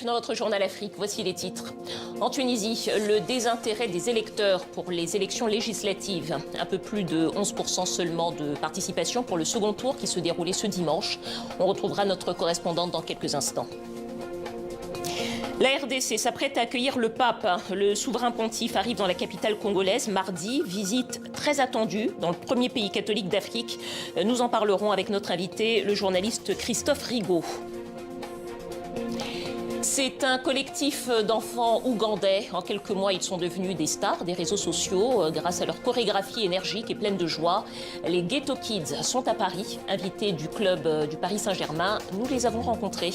dans votre journal Afrique, voici les titres. En Tunisie, le désintérêt des électeurs pour les élections législatives. Un peu plus de 11% seulement de participation pour le second tour qui se déroulait ce dimanche. On retrouvera notre correspondante dans quelques instants. La RDC s'apprête à accueillir le pape. Le souverain pontife arrive dans la capitale congolaise mardi. Visite très attendue dans le premier pays catholique d'Afrique. Nous en parlerons avec notre invité, le journaliste Christophe Rigaud. C'est un collectif d'enfants ougandais. En quelques mois, ils sont devenus des stars des réseaux sociaux grâce à leur chorégraphie énergique et pleine de joie. Les Ghetto Kids sont à Paris, invités du club du Paris Saint-Germain. Nous les avons rencontrés.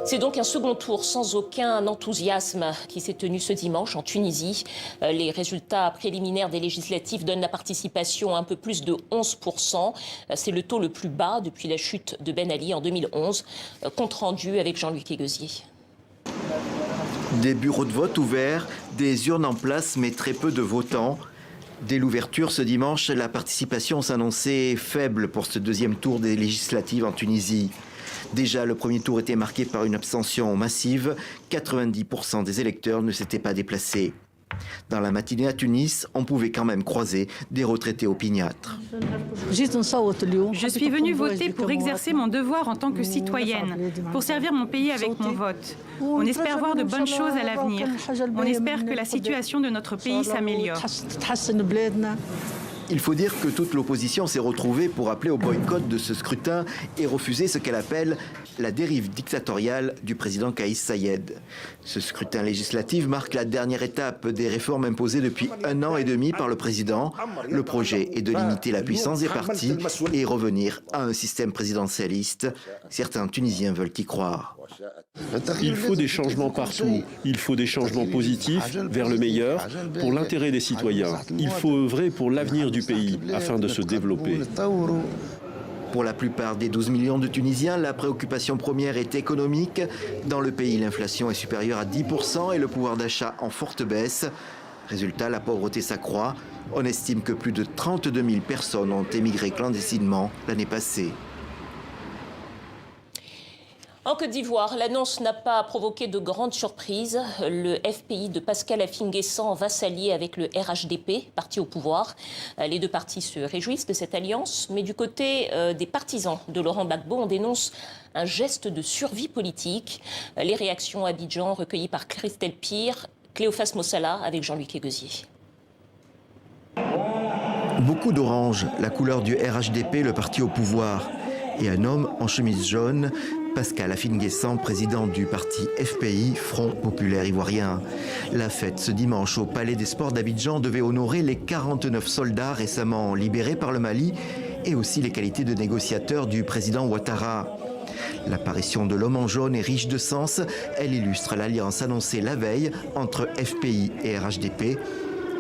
C'est donc un second tour sans aucun enthousiasme qui s'est tenu ce dimanche en Tunisie. Les résultats préliminaires des législatives donnent la participation à un peu plus de 11%. C'est le taux le plus bas depuis la chute de Ben Ali en 2011. Compte rendu avec Jean-Luc Eguezier. Des bureaux de vote ouverts, des urnes en place mais très peu de votants. Dès l'ouverture ce dimanche, la participation s'annonçait faible pour ce deuxième tour des législatives en Tunisie. Déjà, le premier tour était marqué par une abstention massive. 90% des électeurs ne s'étaient pas déplacés. Dans la matinée à Tunis, on pouvait quand même croiser des retraités opiniâtres. Je suis venue voter pour exercer mon devoir en tant que citoyenne, pour servir mon pays avec mon vote. On espère voir de bonnes choses à l'avenir. On espère que la situation de notre pays s'améliore. Il faut dire que toute l'opposition s'est retrouvée pour appeler au boycott de ce scrutin et refuser ce qu'elle appelle la dérive dictatoriale du président Kais Saied. Ce scrutin législatif marque la dernière étape des réformes imposées depuis 1 an et demi par le président. Le projet est de limiter la puissance des partis et revenir à un système présidentialiste. Certains Tunisiens veulent y croire. Il faut des changements partout. Il faut des changements positifs vers le meilleur pour l'intérêt des citoyens. Il faut œuvrer pour l'avenir du pays afin de se développer. Pour la plupart des 12 millions de Tunisiens, la préoccupation première est économique. Dans le pays, l'inflation est supérieure à 10% et le pouvoir d'achat en forte baisse. Résultat, la pauvreté s'accroît. On estime que plus de 32 000 personnes ont émigré clandestinement l'année passée. En Côte d'Ivoire, l'annonce n'a pas provoqué de grandes surprises. Le FPI de Pascal Affi-N'Guessan va s'allier avec le RHDP, parti au pouvoir. Les deux partis se réjouissent de cette alliance, mais du côté des partisans de Laurent Gbagbo, on dénonce un geste de survie politique. Les réactions à Abidjan recueillies par Christelle Pire, Cléophas Mossala avec Jean-Luc Eguezier. Beaucoup d'orange, la couleur du RHDP, le parti au pouvoir. Et un homme en chemise jaune, Pascal Affi-N'Guessan, président du parti FPI, Front Populaire Ivoirien. La fête ce dimanche au Palais des Sports d'Abidjan devait honorer les 49 soldats récemment libérés par le Mali et aussi les qualités de négociateur du président Ouattara. L'apparition de l'homme en jaune est riche de sens. Elle illustre l'alliance annoncée la veille entre FPI et RHDP.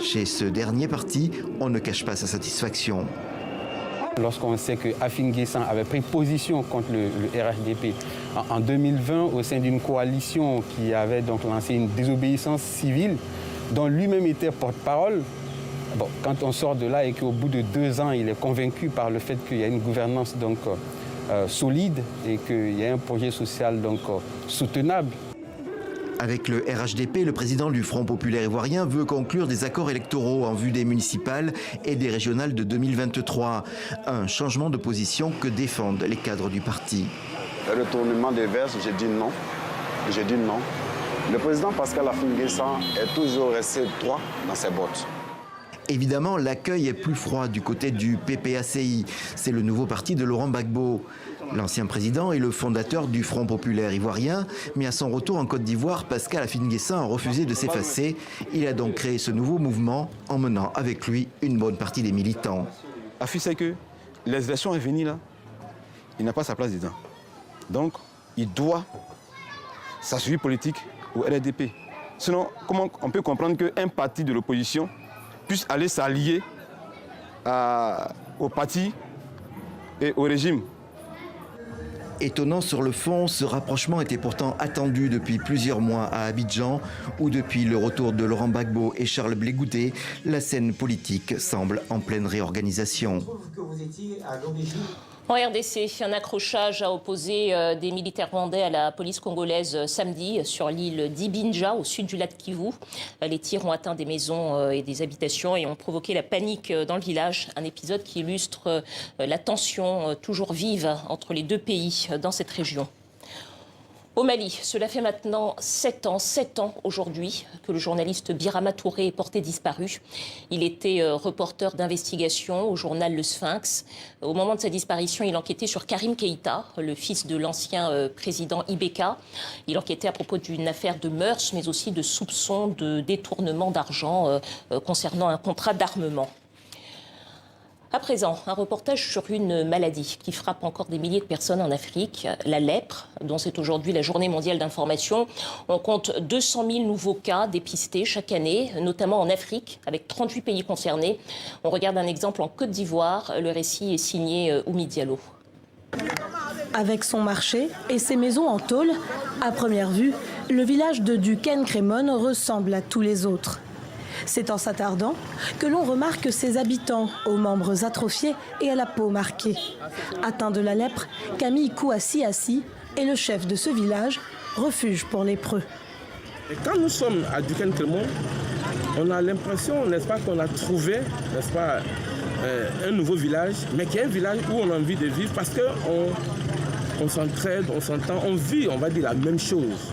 Chez ce dernier parti, on ne cache pas sa satisfaction. Lorsqu'on sait que Affi-N'Guessan avait pris position contre le RHDP en 2020 au sein d'une coalition qui avait donc lancé une désobéissance civile dont lui-même était porte-parole, bon, quand on sort de là et qu'au bout de 2 ans, il est convaincu par le fait qu'il y a une gouvernance donc, solide et qu'il y a un projet social donc, soutenable. Avec le RHDP, le président du Front Populaire Ivoirien veut conclure des accords électoraux en vue des municipales et des régionales de 2023. Un changement de position que défendent les cadres du parti. Le retournement des vestes, j'ai dit non. J'ai dit non. Le président Pascal Affi-N'Guessan est toujours resté droit dans ses bottes. Évidemment, l'accueil est plus froid du côté du PPACI. C'est le nouveau parti de Laurent Gbagbo. L'ancien président est le fondateur du Front Populaire Ivoirien, mais à son retour en Côte d'Ivoire, Pascal Affi-N'Guessan a refusé de s'effacer. Il a donc créé ce nouveau mouvement, emmenant avec lui une bonne partie des militants. Affi sait que les élections à venir, là, il n'a pas sa place dedans. Donc, il doit sa survie politique au RHDP. Sinon, comment on peut comprendre qu'un parti de l'opposition puisse aller s'allier au parti et au régime? Étonnant sur le fond, ce rapprochement était pourtant attendu depuis plusieurs mois à Abidjan, où depuis le retour de Laurent Gbagbo et Charles Blé Goudé, la scène politique semble en pleine réorganisation. En RDC, un accrochage a opposé des militaires rwandais à la police congolaise samedi sur l'île d'Ibinja, au sud du lac Kivu. Les tirs ont atteint des maisons et des habitations et ont provoqué la panique dans le village. Un épisode qui illustre la tension toujours vive entre les deux pays dans cette région. Au Mali, cela fait maintenant 7 ans aujourd'hui que le journaliste Birama Touré est porté disparu. Il était reporter d'investigation au journal Le Sphinx. Au moment de sa disparition, il enquêtait sur Karim Keïta, le fils de l'ancien président Ibeka. Il enquêtait à propos d'une affaire de mœurs, mais aussi de soupçons de détournement d'argent concernant un contrat d'armement. À présent, un reportage sur une maladie qui frappe encore des milliers de personnes en Afrique, la lèpre, dont c'est aujourd'hui la journée mondiale d'information. On compte 200 000 nouveaux cas dépistés chaque année, notamment en Afrique, avec 38 pays concernés. On regarde un exemple en Côte d'Ivoire. Le récit est signé Oumi Diallo. Avec son marché et ses maisons en tôle, à première vue, le village de Duquesne-Crémone ressemble à tous les autres. C'est en s'attardant que l'on remarque ses habitants aux membres atrophiés et à la peau marquée. Atteint de la lèpre, Camille Kouassi est le chef de ce village, refuge pour lépreux. Et quand nous sommes à Duquesne-Crémone, on a l'impression, n'est-ce pas, qu'on a trouvé, n'est-ce pas, un nouveau village, mais qui est un village où on a envie de vivre parce qu'on s'entraide, on s'entend, on vit, on va dire, la même chose.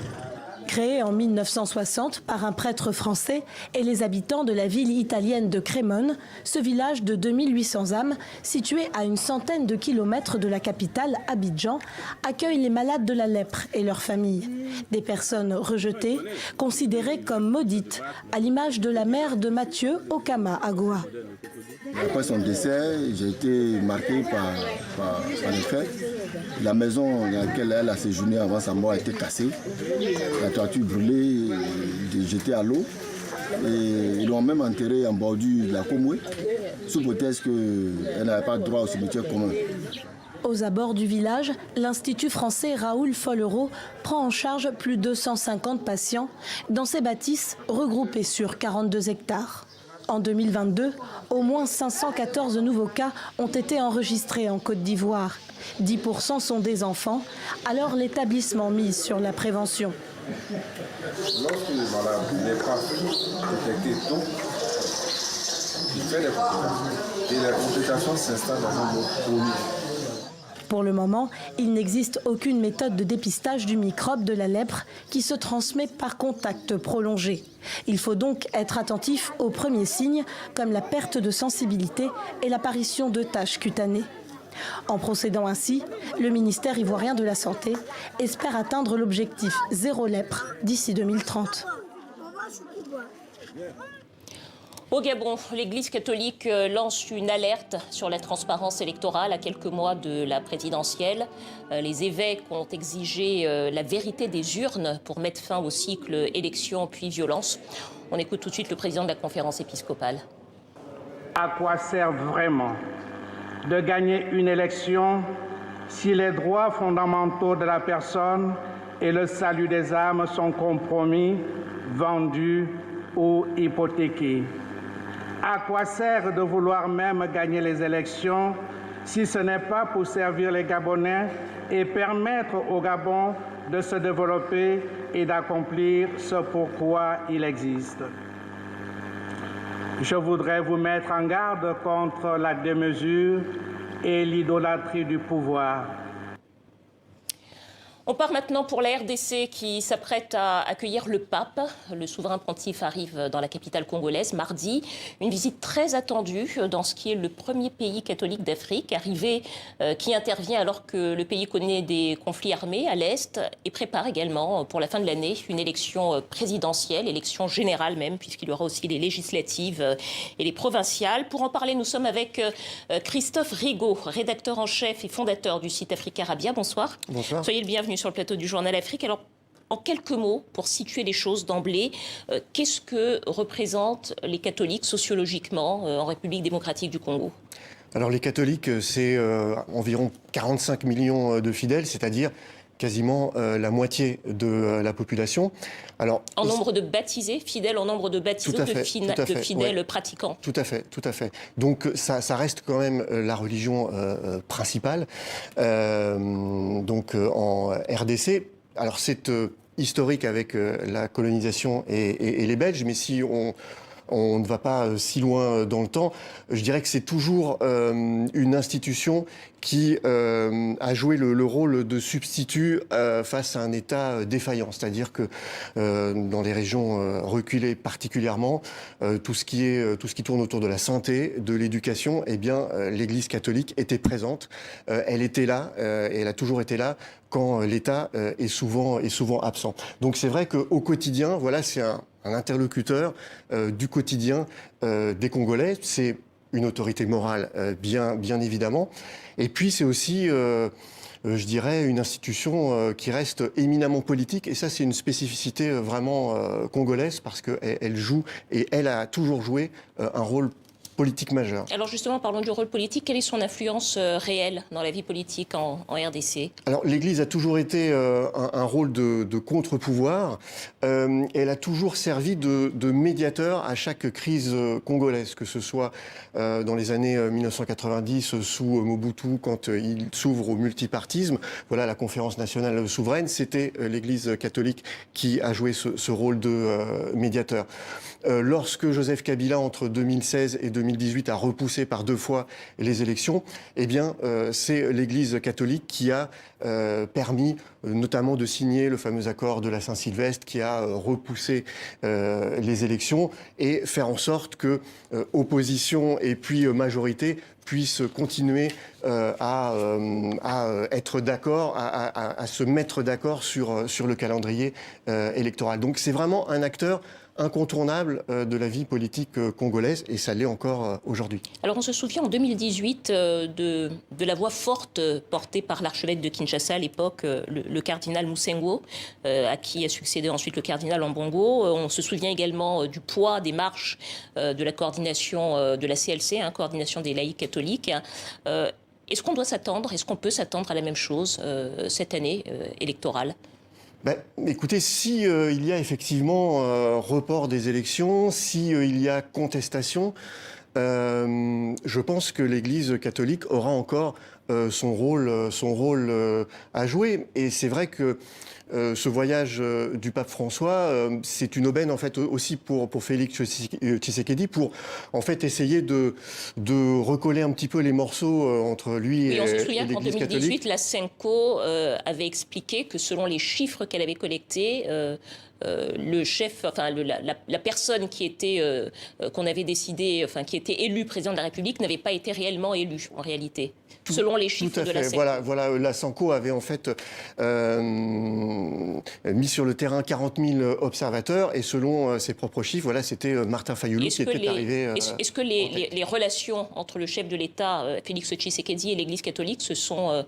Créé en 1960 par un prêtre français et les habitants de la ville italienne de Crémone, ce village de 2800 âmes, situé à une centaine de kilomètres de la capitale Abidjan, accueille les malades de la lèpre et leurs familles. Des personnes rejetées, considérées comme maudites, à l'image de la mère de Mathieu Okama Agoa. Après son décès, j'ai été marqué par le fait. La maison dans laquelle elle a séjourné avant sa mort a été cassée. La toiture brûlée, jetée à l'eau. Et ils l'ont même enterrée en bordure de la Comoué, sous hypothèse qu'elle n'avait pas droit au cimetière commun. Aux abords du village, l'Institut français Raoul Follereau prend en charge plus de 150 patients dans ces bâtisses regroupées sur 42 hectares. En 2022, au moins 514 nouveaux cas ont été enregistrés en Côte d'Ivoire. 10% sont des enfants, alors l'établissement mise sur la prévention. Lorsque le malade n'est pas détecté tôt, il fait des complications. Et les complications s'installent dans un mode chronique. Pour le moment, il n'existe aucune méthode de dépistage du microbe de la lèpre qui se transmet par contact prolongé. Il faut donc être attentif aux premiers signes comme la perte de sensibilité et l'apparition de taches cutanées. En procédant ainsi, le ministère ivoirien de la Santé espère atteindre l'objectif zéro lèpre d'ici 2030. Au Gabon, l'Église catholique lance une alerte sur la transparence électorale à quelques mois de la présidentielle. Les évêques ont exigé la vérité des urnes pour mettre fin au cycle élection puis violence. On écoute tout de suite le président de la conférence épiscopale. À quoi sert vraiment de gagner une élection si les droits fondamentaux de la personne et le salut des âmes sont compromis, vendus ou hypothéqués? À quoi sert de vouloir même gagner les élections si ce n'est pas pour servir les Gabonais et permettre au Gabon de se développer et d'accomplir ce pourquoi il existe? Je voudrais vous mettre en garde contre la démesure et l'idolâtrie du pouvoir. On part maintenant pour la RDC qui s'apprête à accueillir le pape. Le souverain pontife arrive dans la capitale congolaise mardi. Une visite très attendue dans ce qui est le premier pays catholique d'Afrique, arrivée qui intervient alors que le pays connaît des conflits armés à l'Est et prépare également pour la fin de l'année une élection présidentielle, élection générale même, puisqu'il y aura aussi les législatives et les provinciales. Pour en parler, nous sommes avec Christophe Rigaud, rédacteur en chef et fondateur du site Africarabia. Bonsoir. Bonsoir. Soyez le bienvenu sur le plateau du Journal Afrique. Alors, en quelques mots, pour situer les choses d'emblée, qu'est-ce que représentent les catholiques sociologiquement en République démocratique du Congo ? Alors les catholiques, c'est environ 45 millions de fidèles, c'est-à-dire quasiment la moitié de la population. Alors, en nombre de baptisés, fidèles en nombre de baptisés, de fidèles pratiquants. Tout à fait. Donc ça reste quand même la religion principale. Donc en RDC, alors c'est historique avec la colonisation et les Belges, mais si on ne va pas si loin dans le temps, je dirais que c'est toujours une institution qui a joué le rôle de substitut face à un État défaillant. C'est-à-dire que dans les régions reculées particulièrement, tout ce qui tourne autour de la santé, de l'éducation, eh bien, l'Église catholique était présente. Elle était là, et elle a toujours été là quand l'État est souvent absent. Donc c'est vrai qu'au quotidien, voilà, c'est un interlocuteur du quotidien des Congolais. C'est une autorité morale, bien évidemment. Et puis c'est aussi, je dirais, une institution qui reste éminemment politique. Et ça, c'est une spécificité vraiment congolaise parce qu'elle joue, et elle a toujours joué un rôle politique majeur. Alors justement, parlons du rôle politique. Quelle est son influence réelle dans la vie politique en RDC? Alors l'Église a toujours été un rôle de contre-pouvoir. Elle a toujours servi de médiateur à chaque crise congolaise, que ce soit dans les années 1990 sous Mobutu, quand il s'ouvre au multipartisme. Voilà, la conférence nationale souveraine, c'était l'Église catholique qui a joué ce rôle de médiateur. Lorsque Joseph Kabila, entre 2016 et 2018, a repoussé par 2 fois les élections, eh bien, c'est l'Église catholique qui a permis notamment de signer le fameux accord de la Saint-Sylvestre, qui a repoussé les élections et faire en sorte que opposition et puis majorité puissent continuer à être d'accord, à se mettre d'accord sur le calendrier électoral. Donc c'est vraiment un acteur incontournable de la vie politique congolaise, et ça l'est encore aujourd'hui. Alors on se souvient en 2018 de la voix forte portée par l'archevêque de Kinshasa à l'époque, le cardinal Musengo, à qui a succédé ensuite le cardinal Ambongo. On se souvient également du poids des marches de la coordination de la CLC, coordination des laïcs catholiques. Est-ce qu'on doit s'attendre, est-ce qu'on peut s'attendre à la même chose cette année électorale ? Écoutez, si il y a effectivement report des élections, si il y a contestation, je pense que l'Église catholique aura encore son rôle à jouer. Et c'est vrai que ce voyage du pape François, c'est une aubaine en fait aussi pour Félix Tshisekedi, pour en fait essayer de recoller un petit peu les morceaux entre lui et l'Église catholique. On se souvient qu'en 2018, la Senko avait expliqué que selon les chiffres qu'elle avait collectés, le chef, enfin la personne qui était qu'on avait décidé, enfin qui était élu président de la République n'avait pas été réellement élu en réalité, selon les chiffres de la Senko. Voilà, la Senko avait en fait mis sur le terrain 40 000 observateurs, et selon ses propres chiffres, voilà, c'était Martin Fayulu qui était arrivé. Est-ce que les relations entre le chef de l'État, Félix Tshisekedi, et l'Église catholique se sont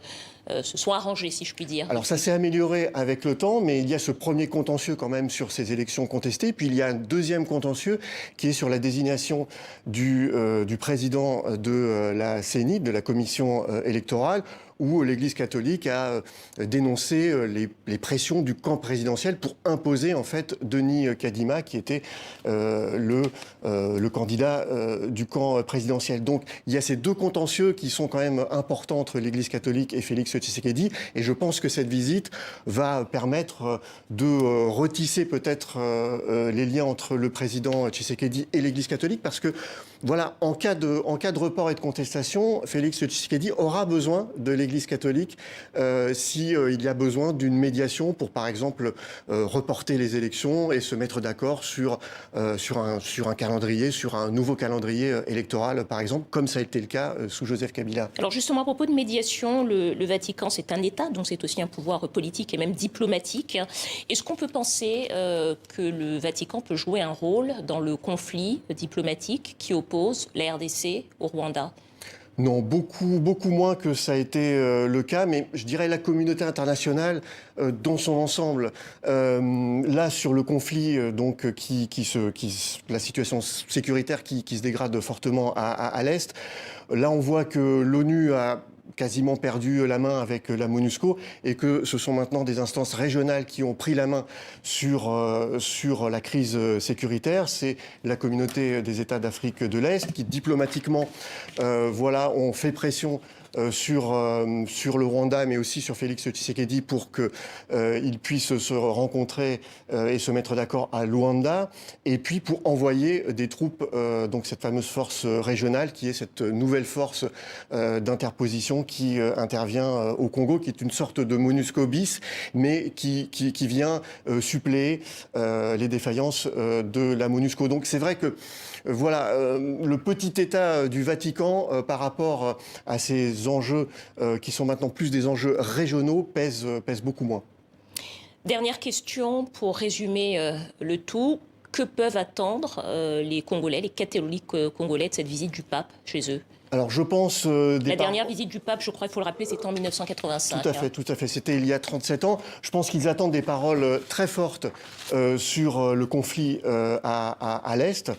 arrangées, si je puis dire? Alors ça s'est amélioré avec le temps, mais il y a ce premier contentieux quand même sur ces élections contestées. Puis il y a un deuxième contentieux qui est sur la désignation du président de la CENI, de la commission électorale, où l'Église catholique a dénoncé les pressions du camp présidentiel pour imposer en fait Denis Kadima, qui était le candidat du camp présidentiel. Donc il y a ces deux contentieux qui sont quand même importants entre l'Église catholique et Félix Tshisekedi, et je pense que cette visite va permettre de retisser peut-être les liens entre le président Tshisekedi et l'Église catholique, parce que voilà, en cas de report et de contestation, Félix Tshisekedi aura besoin de l'Église catholique s'il y a besoin d'une médiation pour, par exemple, reporter les élections et se mettre d'accord sur un calendrier, sur un nouveau calendrier électoral, par exemple, comme ça a été le cas sous Joseph Kabila. Alors justement, à propos de médiation, le Vatican, c'est un État, donc c'est aussi un pouvoir politique et même diplomatique. Est-ce qu'on peut penser que le Vatican peut jouer un rôle dans le conflit diplomatique qui oppose la RDC au Rwanda ? Non, beaucoup moins que ça a été le cas, mais je dirais la communauté internationale dans son ensemble. Là, sur le conflit, donc la situation sécuritaire qui se dégrade fortement à l'Est, là on voit que l'ONU a quasiment perdu la main avec la MONUSCO et que ce sont maintenant des instances régionales qui ont pris la main sur la crise sécuritaire. C'est la communauté des États d'Afrique de l'Est qui diplomatiquement ont fait pression sur le Rwanda, mais aussi sur Félix Tshisekedi pour qu'ils puissent se rencontrer et se mettre d'accord à Luanda, et puis pour envoyer des troupes, donc cette fameuse force régionale qui est cette nouvelle force d'interposition qui intervient au Congo, qui est une sorte de MONUSCO bis, mais qui vient suppléer les défaillances de la MONUSCO. Donc c'est vrai que le petit État du Vatican par rapport à ces enjeux qui sont maintenant plus des enjeux régionaux pèse beaucoup moins. Dernière question pour résumer le tout. Que peuvent attendre les Congolais, les catholiques congolais de cette visite du pape chez eux ? Alors je pense... La dernière visite du pape, je crois, il faut le rappeler, c'était en 1985. Tout à fait. C'était il y a 37 ans. Je pense qu'ils attendent des paroles très fortes sur le conflit à l'Est.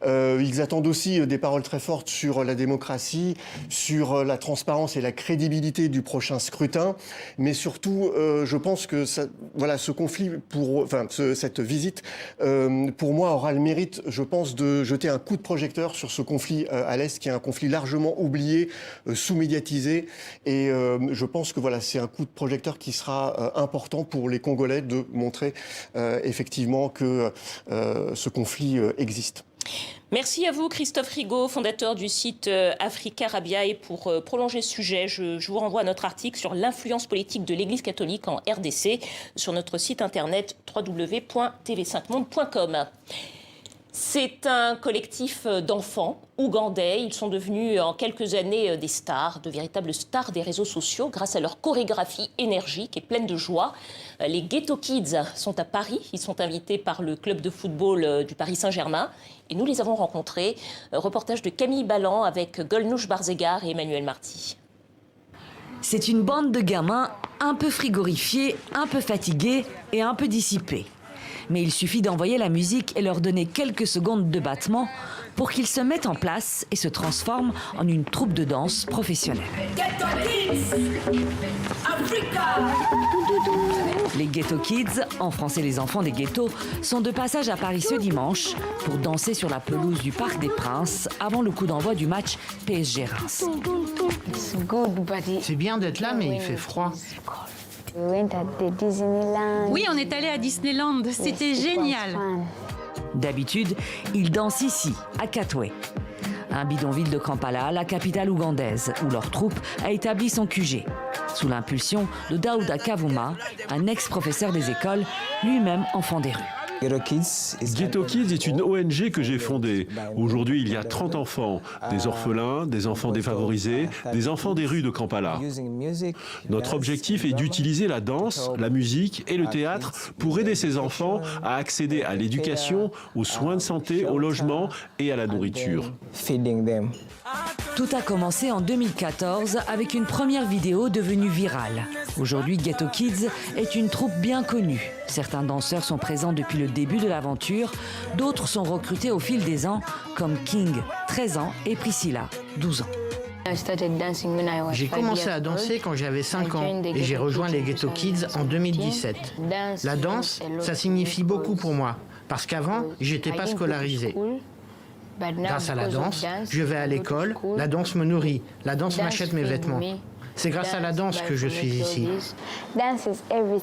Ils attendent aussi des paroles très fortes sur la démocratie, sur la transparence et la crédibilité du prochain scrutin. Mais surtout, je pense que ce conflit, cette visite, pour moi, aura le mérite, je pense, de jeter un coup de projecteur sur ce conflit à l'Est, qui est un conflit largement oublié, sous-médiatisé, et je pense que c'est un coup de projecteur qui sera important pour les Congolais de montrer effectivement que ce conflit existe. Merci à vous, Christophe Rigaud, fondateur du site Africa Rabia. Et pour prolonger ce sujet, je vous renvoie à notre article sur l'influence politique de l'Église catholique en RDC sur notre site internet www.tv5monde.com. C'est un collectif d'enfants ougandais. Ils sont devenus en quelques années des stars, de véritables stars des réseaux sociaux grâce à leur chorégraphie énergique et pleine de joie. Les Ghetto Kids sont à Paris. Ils sont invités par le club de football du Paris Saint-Germain. Et nous les avons rencontrés. Reportage de Camille Ballan avec Golnouch Barzegar et Emmanuel Marty. C'est une bande de gamins un peu frigorifiés, un peu fatigués et un peu dissipés. Mais il suffit d'envoyer la musique et leur donner quelques secondes de battement pour qu'ils se mettent en place et se transforment en une troupe de danse professionnelle. Les Ghetto Kids, en français les enfants des ghettos, sont de passage à Paris ce dimanche pour danser sur la pelouse du Parc des Princes avant le coup d'envoi du match PSG-Reims. C'est bien d'être là, mais il fait froid. Oui, on est allé à Disneyland, c'était génial. D'habitude, ils dansent ici, à Katwe, un bidonville de Kampala, la capitale ougandaise, où leur troupe a établi son QG, sous l'impulsion de Daouda Kavuma, un ex-professeur des écoles, lui-même enfant des rues. Ghetto Kids est une ONG que j'ai fondée. Aujourd'hui, il y a 30 enfants, des orphelins, des enfants défavorisés, des enfants des rues de Kampala. Notre objectif est d'utiliser la danse, la musique et le théâtre pour aider ces enfants à accéder à l'éducation, aux soins de santé, au logement et à la nourriture. Tout a commencé en 2014 avec une première vidéo devenue virale. Aujourd'hui, Ghetto Kids est une troupe bien connue. Certains danseurs sont présents depuis le début de l'aventure, d'autres sont recrutés au fil des ans, comme King, 13 ans, et Priscilla, 12 ans. J'ai commencé à danser quand j'avais 5 ans et j'ai rejoint les Ghetto Kids en 2017. La danse, ça signifie beaucoup pour moi, parce qu'avant, j'étais pas scolarisé. Grâce à la danse, je vais à l'école, la danse me nourrit, la danse m'achète mes vêtements. C'est grâce à la danse que je suis ici.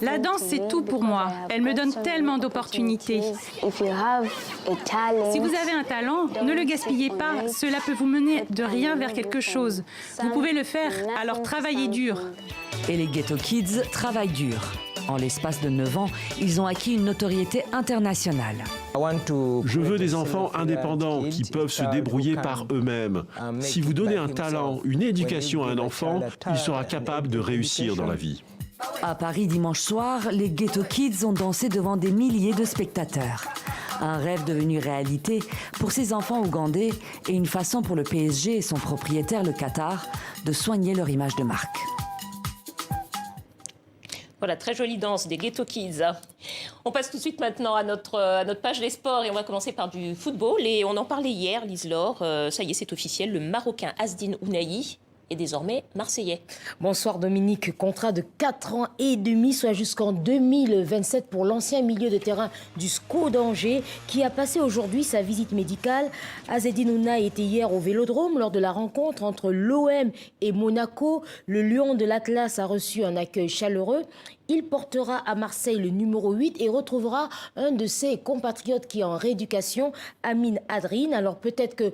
La danse, c'est tout pour moi. Elle me donne tellement d'opportunités. Si vous avez un talent, ne le gaspillez pas. Cela peut vous mener de rien vers quelque chose. Vous pouvez le faire, alors travaillez dur. Et les Ghetto Kids travaillent dur. En l'espace de 9 ans, ils ont acquis une notoriété internationale. Je veux des enfants indépendants qui peuvent se débrouiller par eux-mêmes. Si vous donnez un talent, une éducation à un enfant, il sera capable de réussir dans la vie. À Paris, dimanche soir, les Ghetto Kids ont dansé devant des milliers de spectateurs. Un rêve devenu réalité pour ces enfants ougandais et une façon pour le PSG et son propriétaire, le Qatar, de soigner leur image de marque. Voilà, très jolie danse des Ghetto Kids. On passe tout de suite maintenant à notre page des sports et on va commencer par du football. Et on en parlait hier, Lise-Laure, ça y est, c'est officiel, le Marocain Asdine Ounahi est désormais marseillais. Bonsoir Dominique. Contrat de 4 ans et demi, soit jusqu'en 2027 pour l'ancien milieu de terrain du SCO d'Angers qui a passé aujourd'hui sa visite médicale. Azzedine Ounahi était hier au Vélodrome lors de la rencontre entre l'OM et Monaco. Le Lion de l'Atlas a reçu un accueil chaleureux. Il portera à Marseille le numéro 8 et retrouvera un de ses compatriotes qui est en rééducation, Amine Adrine. Alors peut-être que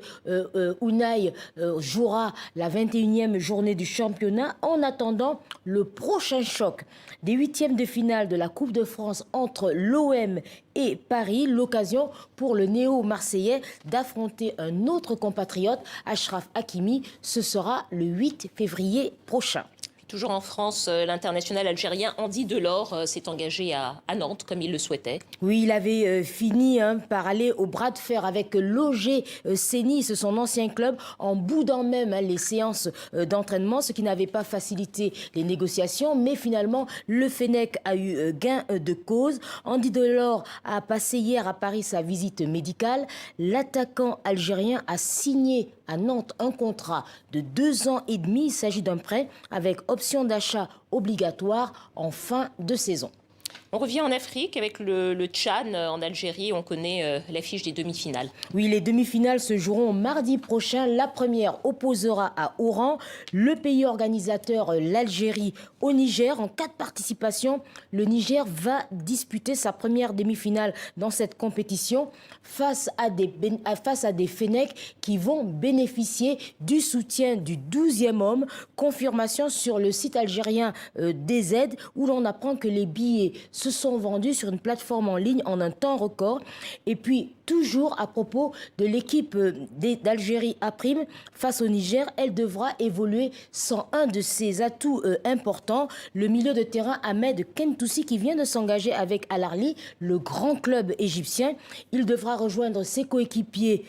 Ounahi jouera la 21e journée du championnat. En attendant, le prochain choc des 8e de finale de la Coupe de France entre l'OM et Paris, l'occasion pour le néo-marseillais d'affronter un autre compatriote, Achraf Hakimi. Ce sera le 8 février prochain. Toujours en France, l'international algérien Andy Delors s'est engagé à Nantes comme il le souhaitait. Oui, il avait fini par aller au bras de fer avec l'OGC Nice, son ancien club, en boudant même les séances d'entraînement, ce qui n'avait pas facilité les négociations. Mais finalement, le Fennec a eu gain de cause. Andy Delors a passé hier à Paris sa visite médicale. L'attaquant algérien a signé à Nantes un contrat de 2 ans et demi. Il s'agit d'un prêt avec option d'achat obligatoire en fin de saison. On revient en Afrique avec le Tchad en Algérie. On connaît l'affiche des demi-finales. Oui, les demi-finales se joueront mardi prochain. La première opposera à Oran le pays organisateur, l'Algérie, au Niger. En cas de participation, le Niger va disputer sa première demi-finale dans cette compétition face à des Fennecs qui vont bénéficier du soutien du 12e homme. Confirmation sur le site algérien DZ où l'on apprend que les billets se sont vendus sur une plateforme en ligne en un temps record. Et puis, toujours à propos de l'équipe d'Algérie A' face au Niger, elle devra évoluer sans un de ses atouts importants, le milieu de terrain Ahmed Kentoussi qui vient de s'engager avec Al Ahly, le grand club égyptien. Il devra rejoindre ses coéquipiers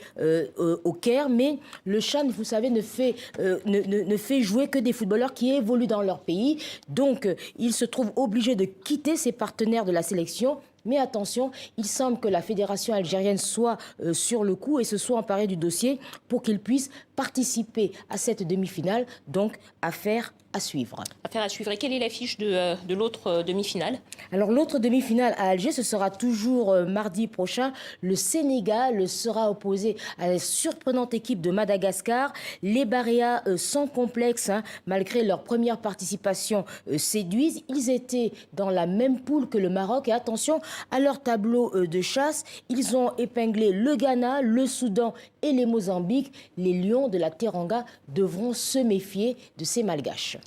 au Caire, mais le Chan, vous savez, ne fait jouer que des footballeurs qui évoluent dans leur pays. Donc, il se trouve obligé de quitter ses partenaires de la sélection. Mais attention, il semble que la fédération algérienne soit sur le coup et se soit emparée du dossier pour qu'il puisse participer à cette demi-finale. Donc, affaire à suivre. Affaire à suivre. Et quelle est l'affiche de l'autre demi-finale? Alors, l'autre demi-finale à Alger, ce sera toujours mardi prochain. Le Sénégal sera opposé à la surprenante équipe de Madagascar. Les Baréas, sans complexe, malgré leur première participation, séduisent. Ils étaient dans la même poule que le Maroc. Et attention à leur tableau de chasse. Ils ont épinglé le Ghana, le Soudan et les Mozambiques. Les Lions de la Teranga devront se méfier de ces Malgaches.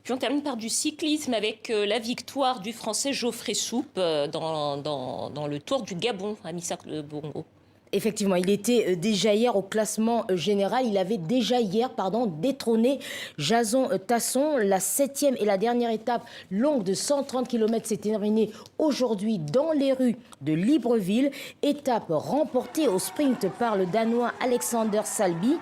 Puis on termine par du cyclisme avec la victoire du Français Geoffrey Soupe dans le Tour du Gabon à Missa-Bongo. Effectivement, il était déjà hier au classement général. Il avait déjà hier, détrôné Jason Tasson. La 7e et la dernière étape longue de 130 km s'est terminée aujourd'hui dans les rues de Libreville. Étape remportée au sprint par le Danois Alexander Salby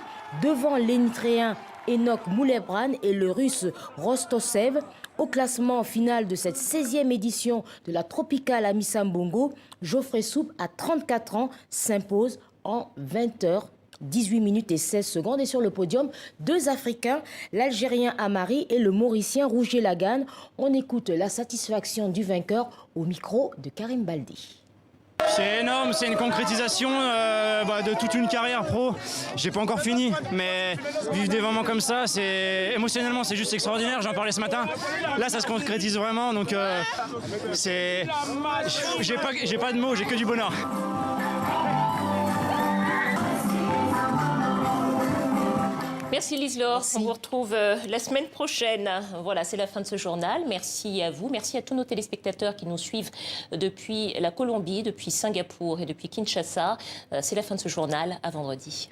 devant l'Érythréen Enoch Moulebran et le Russe Rostosev. Au classement final de cette 16e édition de la Tropicale à Missa-Bongo, Geoffrey Soupe, à 34 ans, s'impose en 20h, 18 minutes et 16 secondes. Et sur le podium, 2 Africains, l'Algérien Amari et le Mauricien Rougier Lagan. On écoute la satisfaction du vainqueur au micro de Karim Baldi. C'est énorme, c'est une concrétisation de toute une carrière pro. J'ai pas encore fini, mais vivre des moments comme ça, émotionnellement, c'est juste extraordinaire. J'en parlais ce matin. Là, ça se concrétise vraiment, donc j'ai pas de mots, j'ai que du bonheur. Merci Lise Laure, on vous retrouve la semaine prochaine. Voilà, c'est la fin de ce journal. Merci à vous, merci à tous nos téléspectateurs qui nous suivent depuis la Colombie, depuis Singapour et depuis Kinshasa. C'est la fin de ce journal, à vendredi.